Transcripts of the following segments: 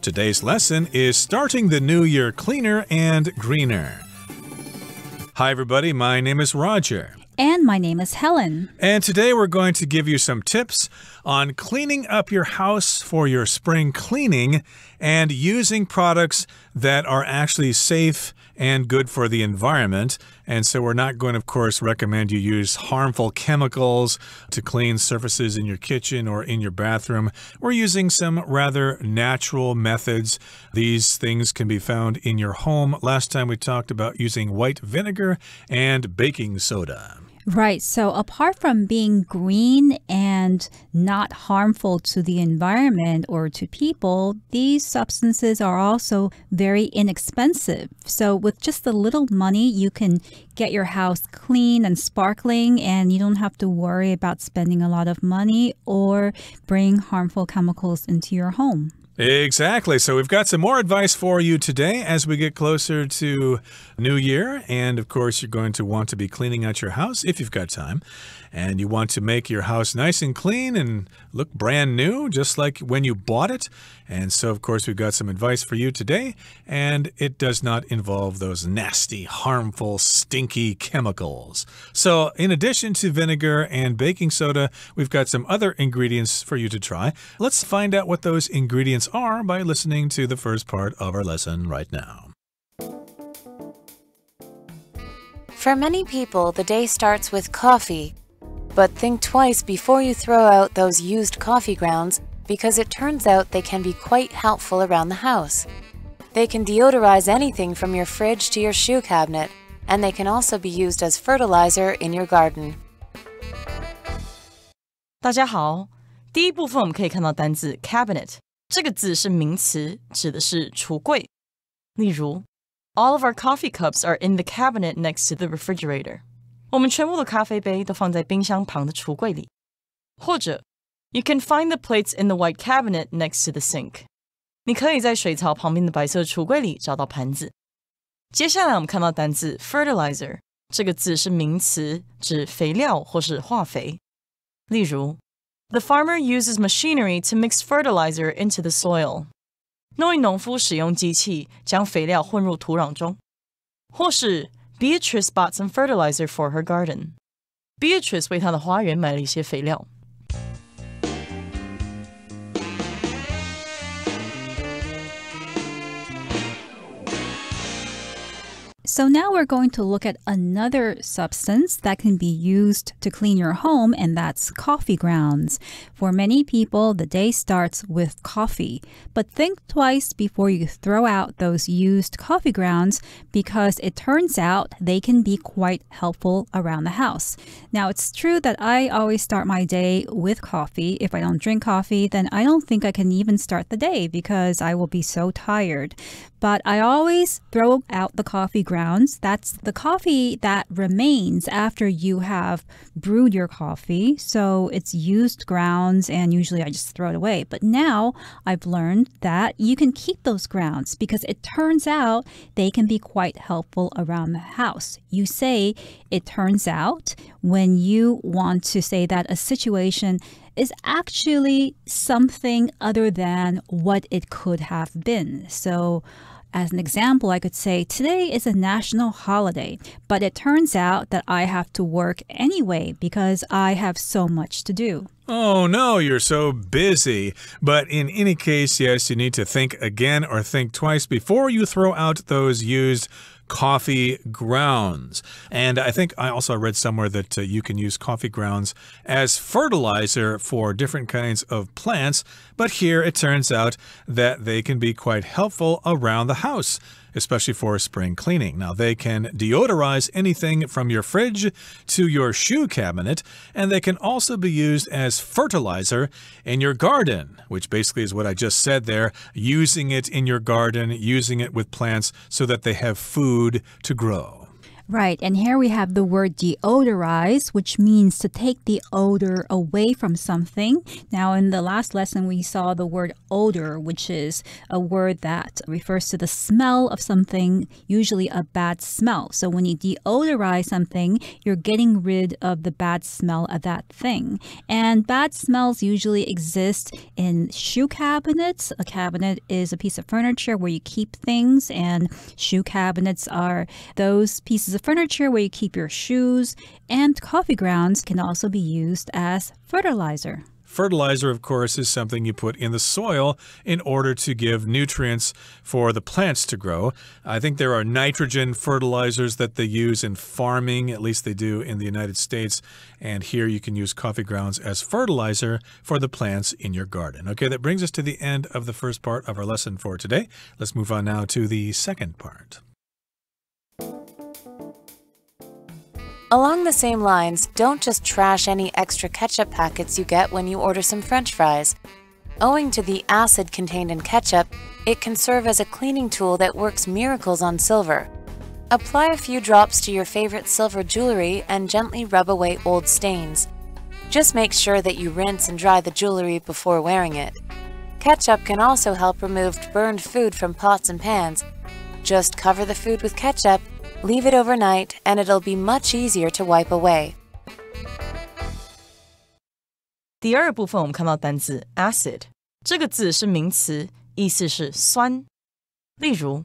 Today's lesson is starting the new year cleaner and greener. Hi, everybody. My name is Roger. And my name is Helen. And today we're going to give you some tips on cleaning up your house for your spring cleaning and using products that are actually safe and good for the environment. And so we're not going to, of course, recommend you use harmful chemicals to clean surfaces in your kitchen or in your bathroom. We're using some rather natural methods. These things can be found in your home. Last time we talked about using white vinegar and baking soda. Right. So apart from being green and not harmful to the environment or to people, these substances are also very inexpensive. So with just a little money, you can get your house clean and sparkling, and you don't have to worry about spending a lot of money or bring harmful chemicals into your home. Exactly. So we've got some more advice for you today as we get closer to New Year. And of course, you're going to want to be cleaning out your house if you've got time. And you want to make your house nice and clean and look brand new, just like when you bought it. And so, of course, we've got some advice for you today. And it does not involve those nasty, harmful, stinky chemicals. So in addition to vinegar and baking soda, we've got some other ingredients for you to try. Let's find out what those ingredients are by listening to the first part of our lesson right now. For many people, the day starts with coffee. But think twice before you throw out those used coffee grounds because it turns out they can be quite helpful around the house. They can deodorize anything from your fridge to your shoe cabinet, and they can also be used as fertilizer in your garden. 大家好，第一部分我们可以看到单字 cabinet， 这个字是名词，指的是橱柜。例如 All of our coffee cups are in the cabinet next to the refrigerator. 我们全部的咖啡杯都放在冰箱旁的橱柜里。或者 You can find the plates in the white cabinet next to the sink. 你可以在水槽旁边的白色橱柜里找到盘子。接下来我们看到单字 fertilizer， 这个字是名词，指肥料或是化肥。例如 The farmer uses machinery to mix fertilizer into the soil. 那位农夫使用机器将肥料混入土壤中。或是Beatrice bought some fertilizer for her garden. Beatrice 为她的花园买了一些肥料。So now we're going to look at another substance that can be used to clean your home, and that's coffee grounds. For many people, the day starts with coffee. But think twice before you throw out those used coffee grounds because it turns out they can be quite helpful around the house. Now, it's true that I always start my day with coffee. If I don't drink coffee, then I don't think I can even start the day because I will be so tired. But I always throw out the coffee grounds. That's the coffee that remains after you have brewed your coffee. So it's used grounds, and usually I just throw it away. But now I've learned that you can keep those grounds because it turns out they can be quite helpful around the house. You say it turns out when you want to say that a situation is actually something other than what it could have been. So as an example, I could say, today is a national holiday, but it turns out that I have to work anyway because I have so much to do. Oh, no, you're so busy. But in any case, yes, you need to think again or think twice before you throw out those used coffee grounds. And I think I also read somewhere that you can use coffee grounds as fertilizer for different kinds of plants. But here it turns out that they can be quite helpful around the house, especially for spring cleaning. Now, they can deodorize anything from your fridge to your shoe cabinet, and they can also be used as fertilizer in your garden, which basically is what I just said there, using it in your garden, using it with plants so that they have food to grow. Right, and here we have the word deodorize, which means to take the odor away from something. Now, in the last lesson, we saw the word odor, which is a word that refers to the smell of something, usually a bad smell. So when you deodorize something, you're getting rid of the bad smell of that thing. And bad smells usually exist in shoe cabinets. A cabinet is a piece of furniture where you keep things, and shoe cabinets are those pieces of furniture where you keep your shoes, and coffee grounds can also be used as fertilizer. Fertilizer, of course, is something you put in the soil in order to give nutrients for the plants to grow. I think there are nitrogen fertilizers that they use in farming, at least they do in the United States. And here you can use coffee grounds as fertilizer for the plants in your garden. Okay, that brings us to the end of the first part of our lesson for today. Let's move on now to the second part. Along the same lines, don't just trash any extra ketchup packets you get when you order some French fries. Owing to the acid contained in ketchup, it can serve as a cleaning tool that works miracles on silver. Apply a few drops to your favorite silver jewelry and gently rub away old stains. Just make sure that you rinse and dry the jewelry before wearing it. Ketchup can also help remove burned food from pots and pans. Just cover the food with ketchup, leave it overnight, and it'll be much easier to wipe away. 第二部分我们看到单字 acid， 这个字是名词，意思是酸。例如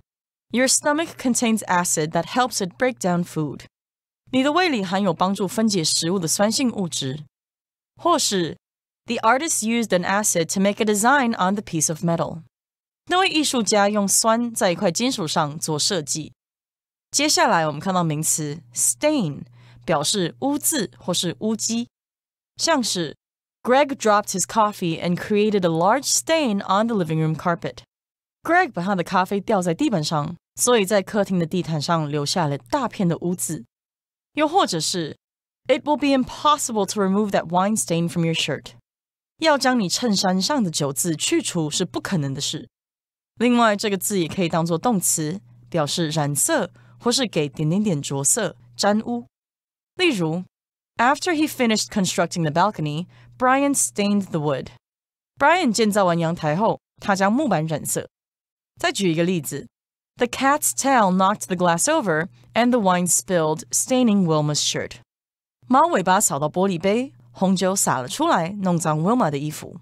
Your stomach contains acid that helps it break down food. 你的胃里含有帮助分解食物的酸性物质。或是 The artist used an acid to make a design on the piece of metal. 那位艺术家用酸在一块金属上做设计。接下来我们看到名词 stain， 表示污渍或是污迹，像是 Greg dropped his coffee and created a large stain on the living room carpet. Greg 把他的咖啡掉在地板上，所以在客厅的地毯上留下了大片的污渍。又或者是 It will be impossible to remove that wine stain from your shirt. 要将你衬衫上的酒渍去除是不可能的事。另外，这个字也可以当作动词，表示染色或是给点点点着色、沾污。例如 After he finished constructing the balcony, Brian stained the wood. Brian 建造完阳台后，他将木板染色。再举一个例子 The cat's tail knocked the glass over, and the wine spilled, staining Wilma's shirt. 猫尾巴扫到玻璃杯，红酒洒了出来，弄脏 Wilma 的衣服。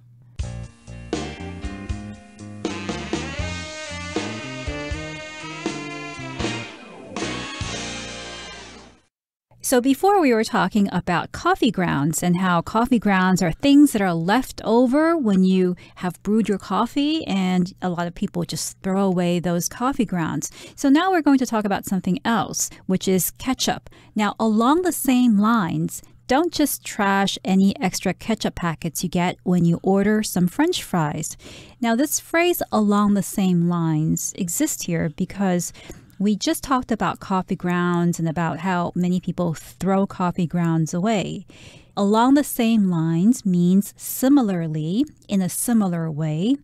So before we were talking about coffee grounds and how coffee grounds are things that are left over when you have brewed your coffee, and a lot of people just throw away those coffee grounds. So now we're going to talk about something else, which is ketchup. Now, along the same lines, don't just trash any extra ketchup packets you get when you order some French fries. Now, this phrase along the same lines exists here because we just talked about coffee grounds and about how many people throw coffee grounds away. Along the same lines means similarly, in a similar way.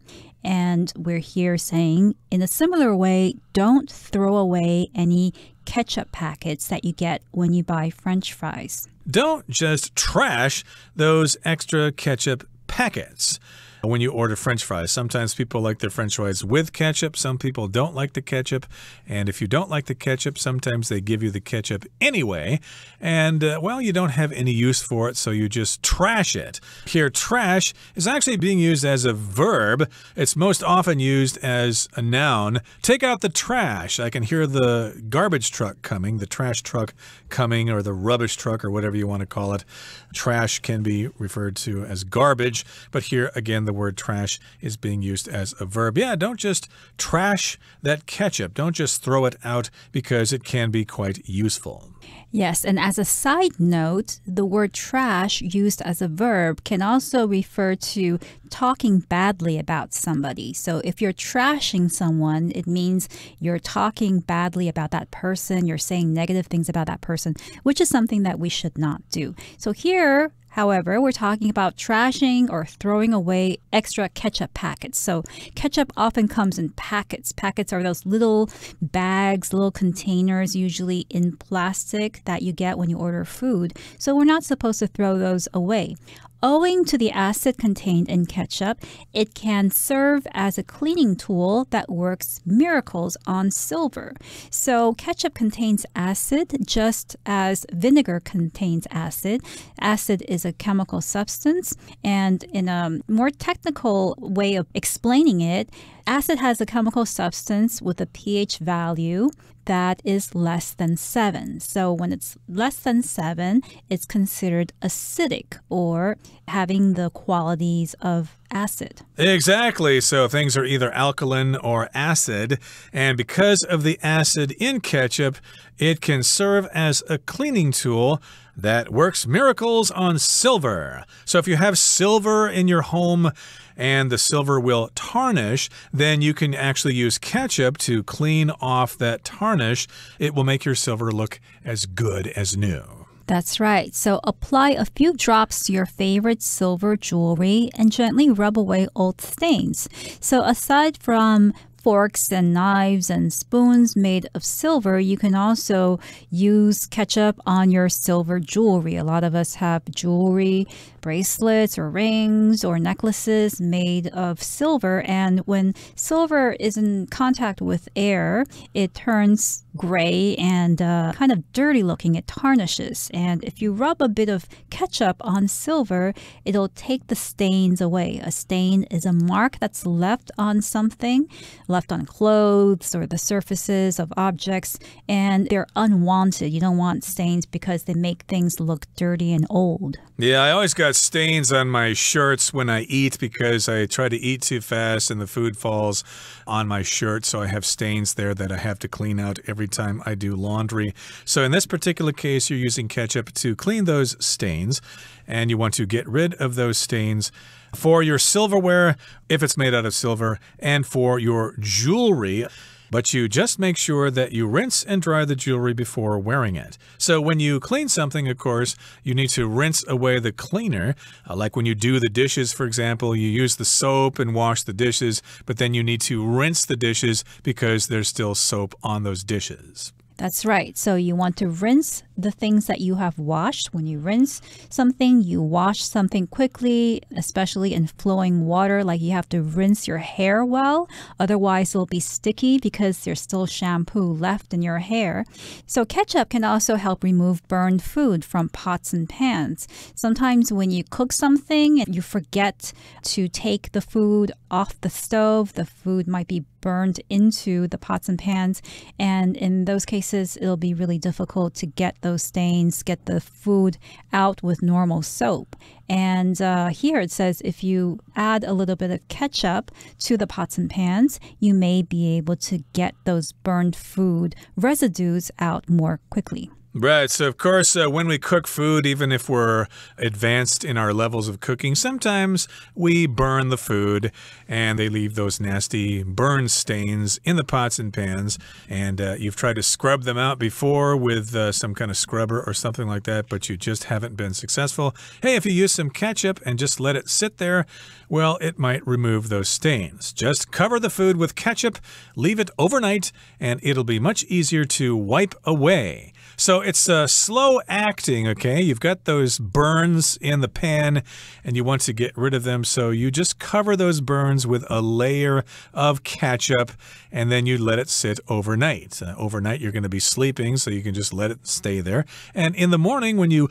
And we're here saying, in a similar way, don't throw away any ketchup packets that you get when you buy French fries. Don't just trash those extra ketchup packets. When you order French fries, sometimes people like their French fries with ketchup. Some people don't like the ketchup. And if you don't like the ketchup, sometimes they give you the ketchup anyway. And, well, you don't have any use for it, so you just trash it. Here, trash is actually being used as a verb. It's most often used as a noun. Take out the trash. I can hear the garbage truck coming, the trash truck coming, or the rubbish truck, or whatever you want to call it. Trash can be referred to as garbage, but here, again, the word trash is being used as a verb. Yeah, don't just trash that ketchup. Don't just throw it out because it can be quite useful. Yes, and as a side note, the word trash used as a verb can also refer to talking badly about somebody. So if you're trashing someone, it means you're talking badly about that person, you're saying negative things about that person, which is something that we should not do. So here, however, we're talking about trashing or throwing away extra ketchup packets. So ketchup often comes in packets. Packets are those little bags, little containers, usually in plastic that you get when you order food. So we're not supposed to throw those away. Owing to the acid contained in ketchup, it can serve as a cleaning tool that works miracles on silver. So ketchup contains acid just as vinegar contains acid. Acid is a chemical substance, and in a more technical way of explaining it, acid has a chemical substance with a pH value that is less than 7. So when it's less than 7, it's considered acidic or having the qualities of acid. Exactly. So things are either alkaline or acid. And because of the acid in ketchup, it can serve as a cleaning tool that works miracles on silver. So if you have silver in your home and the silver will tarnish, then you can actually use ketchup to clean off that tarnish. It will make your silver look as good as new. That's right. So apply a few drops to your favorite silver jewelry and gently rub away old stains. So aside from forks and knives and spoons made of silver, you can also use ketchup on your silver jewelry. A lot of us have jewelry, bracelets or rings or necklaces made of silver. And when silver is in contact with air, it turns gray and kind of dirty looking. It tarnishes. And if you rub a bit of ketchup on silver, it'll take the stains away. A stain is a mark that's left on something, left on clothes or the surfaces of objects, and they're unwanted. You don't want stains because they make things look dirty and old. Yeah, I always got stains on my shirts when I eat because I try to eat too fast and the food falls on my shirt. So I have stains there that I have to clean out every time I do laundry. So in this particular case, you're using ketchup to clean those stains, and you want to get rid of those stains for your silverware, if it's made out of silver, and for your jewelry. But you just make sure that you rinse and dry the jewelry before wearing it. So when you clean something, of course, you need to rinse away the cleaner. Like when you do the dishes, for example, you use the soap and wash the dishes, but then you need to rinse the dishes because there's still soap on those dishes. That's right. So you want to rinse the things that you have washed. When you rinse something, you wash something quickly, especially in flowing water. Like you have to rinse your hair well. Otherwise, it'll be sticky because there's still shampoo left in your hair. So ketchup can also help remove burned food from pots and pans. Sometimes when you cook something and you forget to take the food off the stove, the food might be burned into the pots and pans. And in those cases, it'll be really difficult to get those stains, get the food out with normal soap. And here it says if you add a little bit of ketchup to the pots and pans, you may be able to get those burned food residues out more quickly. Right. So, of course, when we cook food, even if we're advanced in our levels of cooking, sometimes we burn the food and they leave those nasty burn stains in the pots and pans. And you've tried to scrub them out before with some kind of scrubber or something like that, but you just haven't been successful. Hey, if you use some ketchup and just let it sit there, well, it might remove those stains. Just cover the food with ketchup, leave it overnight, and it'll be much easier to wipe away. So it's slow acting, okay? You've got those burns in the pan and you want to get rid of them. So you just cover those burns with a layer of ketchup and then you let it sit overnight. Overnight, you're going to be sleeping, so you can just let it stay there. And in the morning, when you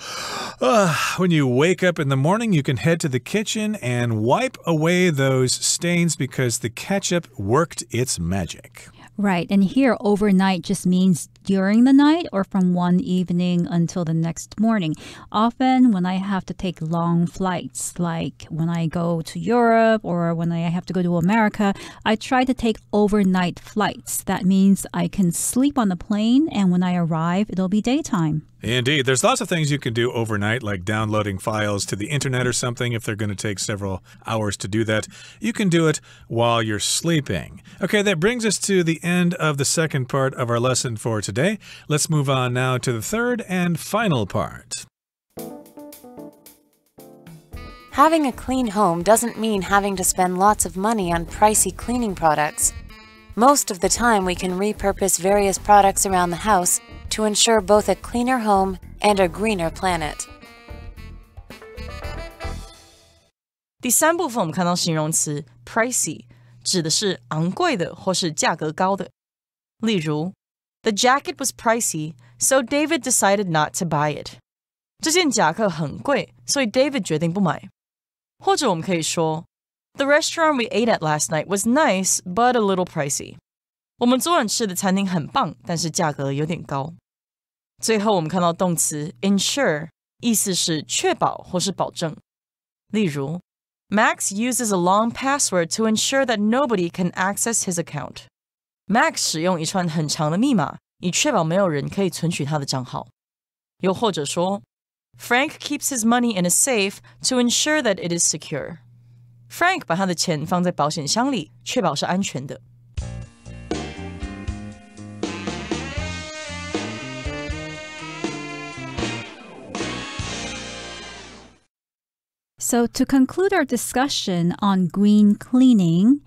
wake up in the morning, you can head to the kitchen and wipe away those stains because the ketchup worked its magic. Right, and here overnight just means during the night or from one evening until the next morning. Often when I have to take long flights, like when I go to Europe or when I have to go to America, I try to take overnight flights. That means I can sleep on the plane, and when I arrive, it'll be daytime. Indeed. There's lots of things you can do overnight, like downloading files to the internet or something if they're going to take several hours to do that. You can do it while you're sleeping. Okay, that brings us to the end of the second part of our lesson for today. Let's move on now to the third and final part. Having a clean home doesn't mean having to spend lots of money on pricey cleaning products. Most of the time, we can repurpose various products around the house to ensure both a cleaner home and a greener planet. 第三部分我们看到形容词 pricey 指的是昂贵的或是价格高的。例如 The jacket was pricey, so David decided not to buy it. 这件夹克很贵，所以 David 决定不买。或者我们可以说 The restaurant we ate at last night was nice, but a little pricey. 我们昨晚吃的餐厅很棒，但是价格有点高。最后我们看到动词 ensure 意思是确保或是保证。例如 Max uses a long password to ensure that nobody can access his account. Max 使用一串很长的密码，以确保没有人可以存取他的账号。又或者说 Frank keeps his money in a safe to ensure that it is secure. Frank 把他的钱放在保险箱里，确保是安全的。So to conclude our discussion on green cleaning,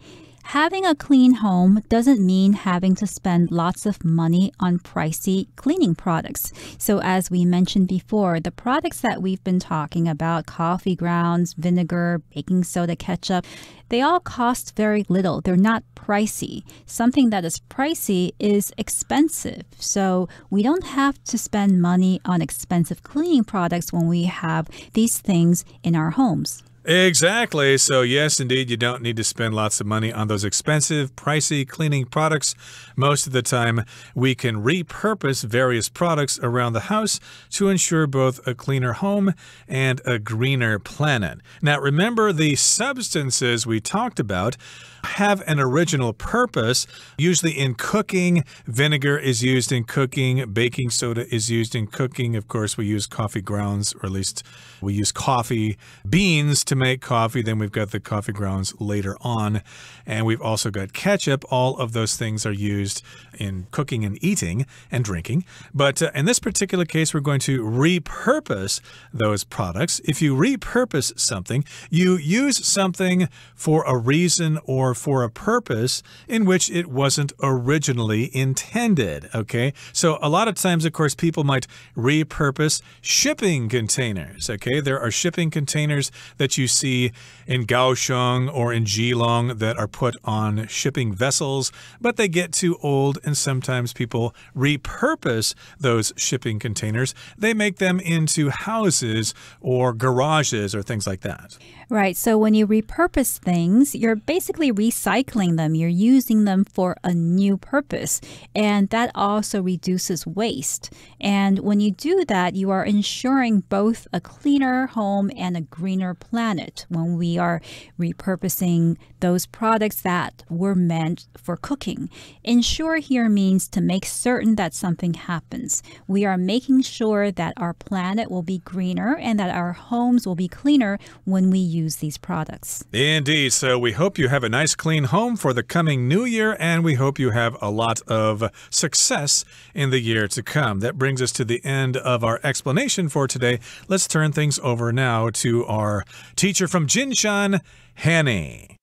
having a clean home doesn't mean having to spend lots of money on pricey cleaning products. So as we mentioned before, the products that we've been talking about, coffee grounds, vinegar, baking soda, ketchup, they all cost very little. They're not pricey. Something that is pricey is expensive. So we don't have to spend money on expensive cleaning products when we have these things in our homes. Exactly. So yes, indeed, you don't need to spend lots of money on those expensive, pricey cleaning products. Most of the time, we can repurpose various products around the house to ensure both a cleaner home and a greener planet. Now, remember the substances we talked about have an original purpose. Usually in cooking, vinegar is used in cooking, baking soda is used in cooking. Of course, we use coffee grounds, or at least we use coffee beans to make coffee. Then we've got the coffee grounds later on. And we've also got ketchup. All of those things are used in cooking and eating and drinking. But in this particular case, we're going to repurpose those products. If you repurpose something, you use something for a reason or for a purpose in which it wasn't originally intended, okay? So a lot of times, of course, people might repurpose shipping containers, okay? There are shipping containers that you see in Kaohsiung or in Geelong that are put on shipping vessels, but they get too old, and sometimes people repurpose those shipping containers. They make them into houses or garages or things like that. Right. So when you repurpose things, you're basically recycling them. You're using them for a new purpose. And that also reduces waste. And when you do that, you are ensuring both a cleaner home and a greener planet when we are repurposing those products that were meant for cooking. Ensure here means to make certain that something happens. We are making sure that our planet will be greener and that our homes will be cleaner when we use these products. Indeed. So we hope you have a nice clean home for the coming new year, and we hope you have a lot of success in the year to come. That brings us to the end of our explanation for today. Let's turn things over now to our teacher from Jinshan, Hanny.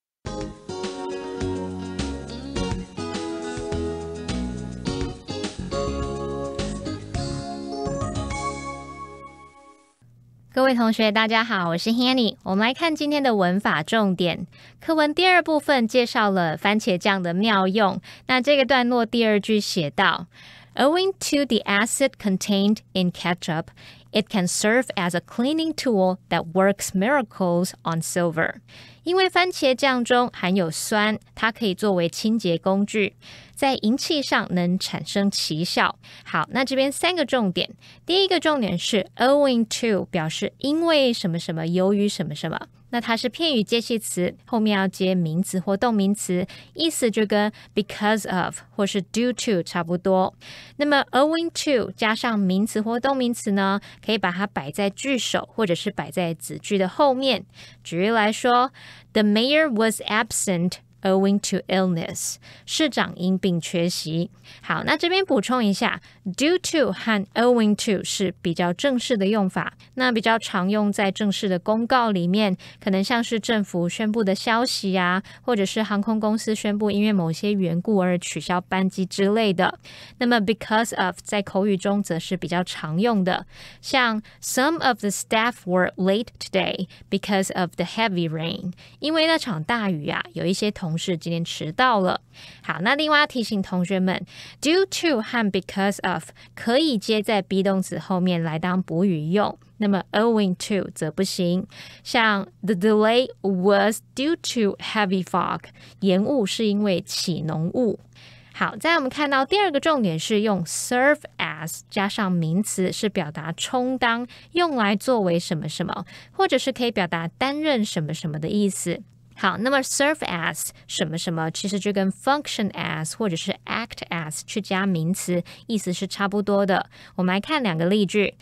各位同学大家好，我是 Hanny。 我们来看今天的文法重点。课文第二部分介绍了番茄酱的妙用。那这个段落第二句写到 Owing to the acid contained in ketchup, It can serve as a cleaning tool that works miracles on silver. 因为番茄酱中含有酸，它可以作为清洁工具，在银器上能产生奇效。好，那这边3个重点。第一个重点是 owing to 表示因为什么什么，由于什么什么。那它是片语介系词，后面要接名词或动名词，意思就跟 because of 或是 due to 差不多。那么 owing to 加上名词或动名词呢，可以把它摆在句首或者是摆在子句的后面。举例来说 The mayor was absent owing to illness. 市长因病缺席。好，那这边补充一下 due to 和 owing to 是比较正式的用法，那比较常用在正式的公告里面，可能像是政府宣布的消息啊，或者是航空公司宣布因为某些缘故而取消班机之类的。那么 because of 在口语中则是比较常用的，像 Some of the staff were late today because of the heavy rain. 因为那场大雨啊，有一些同事今天迟到了。好，那另外要提醒同学们 due to 和 because of 可以接在 be 动词后面来当补语用，那么 owing to 则不行。像 The delay was due to heavy fog. 延误是因为起浓雾。好，再来我们看到第二个重点是用 serve as 加上名词，是表达充当，用来作为什么什么，或者是可以表达担任什么什么的意思。好，那么 serve as 什么什么其实就跟 function as 或者是 act as 去加名词，意思是差不多的。我们来看2个例句。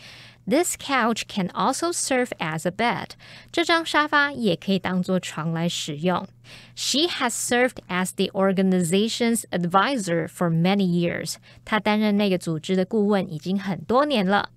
This couch can also serve as a bed. 这张沙发也可以当作床来使用。She has served as the organization's advisor for many years. 她担任那个组织的顾问已经很多年了。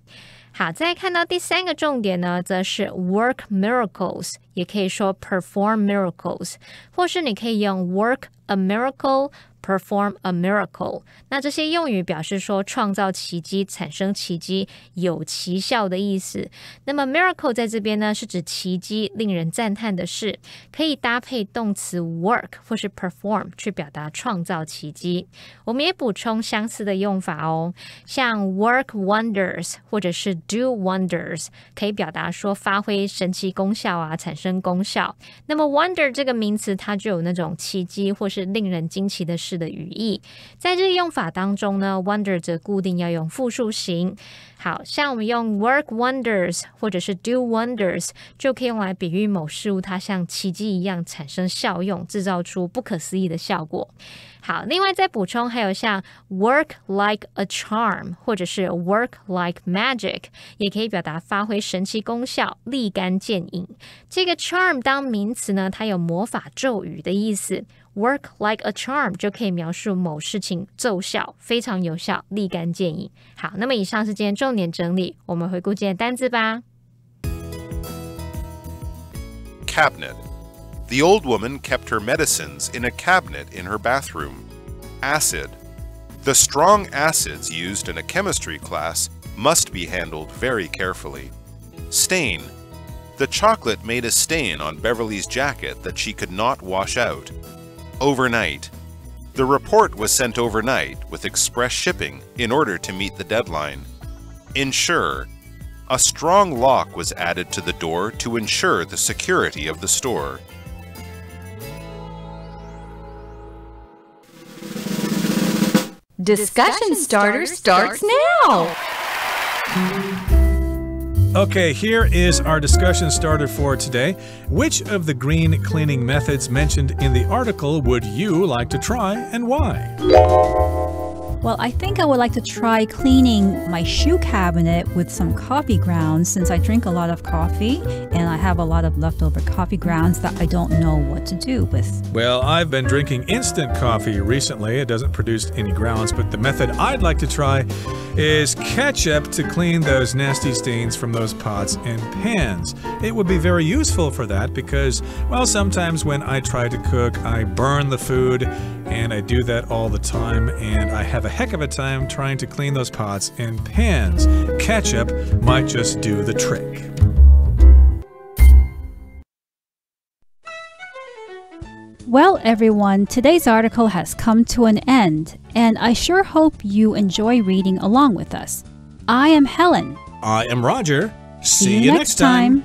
好，再看到第3个重点呢，则是 work miracles， 也可以说 perform miracles， 或是你可以用 work a miracle。Perform a miracle. 那这些用语表示说创造奇迹、产生奇迹、有奇效的意思。那么 miracle 在这边呢，是指奇迹、令人赞叹的事，可以搭配动词 work 或是 perform 去表达创造奇迹。我们也补充相似的用法哦，像 work wonders 或者是 do wonders 可以表达说发挥神奇功效啊，产生功效。那么 wonder 这个名词它就有那种奇迹或是令人惊奇的事的语义，在这个用法当中呢 wonder 则固定要用复数形。好，像我们用 work wonders 或者是 do wonders 就可以用来比喻某事物它像奇迹一样产生效用，制造出不可思议的效果。好，另外再补充还有像 work like a charm 或者是 work like magic 也可以表达发挥神奇功效，立竿见影。这个 charm 当名词呢，它有魔法咒语的意思， work like a charm 就可以描述某事情奏效，非常有效，立竿见影。好，那么以上是今天重点整理，我们回顾今天的单字吧。Cabinet.The old woman kept her medicines in a cabinet in her bathroom. Acid. The strong acids used in a chemistry class must be handled very carefully. Stain. The chocolate made a stain on Beverly's jacket that she could not wash out. Overnight. The report was sent overnight with express shipping in order to meet the deadline. Ensure. A strong lock was added to the door to ensure the security of the store. Discussion starter starts now! Okay, here is our discussion starter for today. Which of the green cleaning methods mentioned in the article would you like to try and why? Well, I think I would like to try cleaning my shoe cabinet with some coffee grounds since I drink a lot of coffee and I have a lot of leftover coffee grounds that I don't know what to do with. Well, I've been drinking instant coffee recently. It doesn't produce any grounds, but the method I'd like to try is ketchup to clean those nasty stains from those pots and pans. It would be very useful for that because, well, sometimes when I try to cook, I burn the food, and I do that all the time, and I have a heck of a time trying to clean those pots and pans. Ketchup might just do the trick. Well, everyone, today's article has come to an end, and I sure hope you enjoy reading along with us. I am Helen. I am Roger. See you next time.